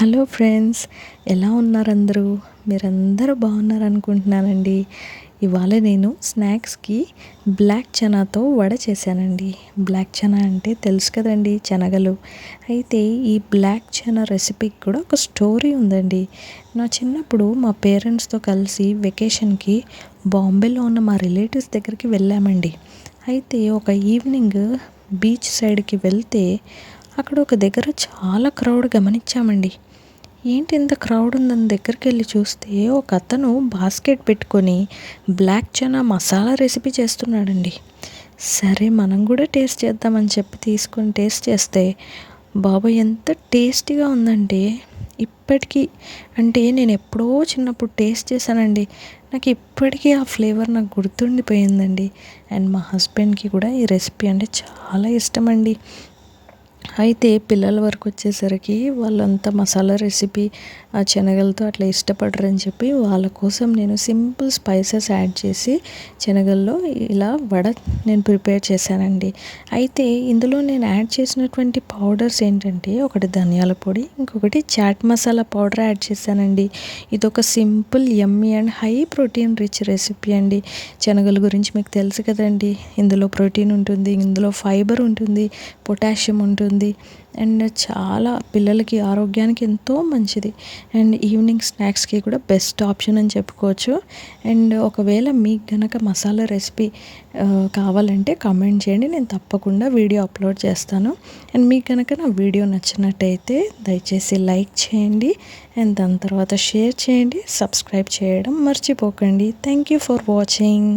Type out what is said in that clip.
Hello friends, ఎలా ఉన్నారు అందరూ? మీరందరూ బాగున్నారనుకుంటున్నానండి. ఇవాళ నేను స్నాక్స్కి బ్లాక్ చనాతో వడ చేశానండి. బ్లాక్ చనా అంటే తెలుసు కదండి, శనగలు. అయితే ఈ బ్లాక్ చనా రెసిపీకి కూడా ఒక స్టోరీ ఉందండి. నా చిన్నప్పుడు మా పేరెంట్స్తో కలిసి వెకేషన్కి బాంబేలో ఉన్న మా రిలేటివ్స్ దగ్గరికి వెళ్ళామండి. అయితే ఒక ఈవినింగ్ బీచ్ సైడ్కి వెళ్తే అక్కడ ఒక దగ్గర చాలా క్రౌడ్ గమనించామండి. ఏంటి ఇంత క్రౌడ్ ఉందని దగ్గరికి వెళ్ళి చూస్తే ఒక అతను బాస్కెట్ పెట్టుకొని బ్లాక్ చనా మసాలా రెసిపీ చేస్తున్నాడండి. సరే మనం కూడా టేస్ట్ చేద్దామని చెప్పి తీసుకొని టేస్ట్ చేస్తే బాబోయ్ ఎంత టేస్టీగా ఉందంటే, ఇప్పటికీ అంటే నేను ఎప్పుడో చిన్నప్పుడు టేస్ట్ చేశానండి. నాకు ఇప్పటికీ ఆ ఫ్లేవర్ నాకు గుర్తుండిపోయిందండి. అండ్ మా హస్బెండ్కి కూడా ఈ రెసిపీ అంటే చాలా ఇష్టమండి. అయితే పిల్లల వరకు వచ్చేసరికి వాళ్ళంతా మసాలా రెసిపీ ఆ శనగలతో అట్లా ఇష్టపడరని చెప్పి వాళ్ళ కోసం నేను సింపుల్ స్పైసెస్ యాడ్ చేసి శనగల్లో ఇలా వడ నేను ప్రిపేర్ చేశానండి. అయితే ఇందులో నేను యాడ్ చేసినటువంటి పౌడర్స్ ఏంటంటే, ఒకటి ధనియాల పొడి, ఇంకొకటి చాట్ మసాలా పౌడర్ యాడ్ చేశానండి. ఇదొక simple yummy and high protein rich recipe అండి. శనగల గురించి మీకు తెలుసు కదండి, ఇందులో ప్రోటీన్ ఉంటుంది, ఇందులో ఫైబర్ ఉంటుంది, పొటాషియం ఉంటుంది. అండ్ చాలా పిల్లలకి ఆరోగ్యానికి ఎంతో మంచిది. అండ్ ఈవినింగ్ స్నాక్స్కి కూడా బెస్ట్ ఆప్షన్ అని చెప్పుకోవచ్చు. అండ్ ఒకవేళ మీకు గనక మసాలా రెసిపీ కావాలంటే కామెంట్ చేయండి, నేను తప్పకుండా వీడియో అప్లోడ్ చేస్తాను. అండ్ మీకు కనుక నా వీడియో నచ్చినట్టయితే దయచేసి లైక్ చేయండి, అండ్ దాని తర్వాత షేర్ చేయండి, సబ్స్క్రైబ్ చేయడం మర్చిపోకండి. Thank you for watching.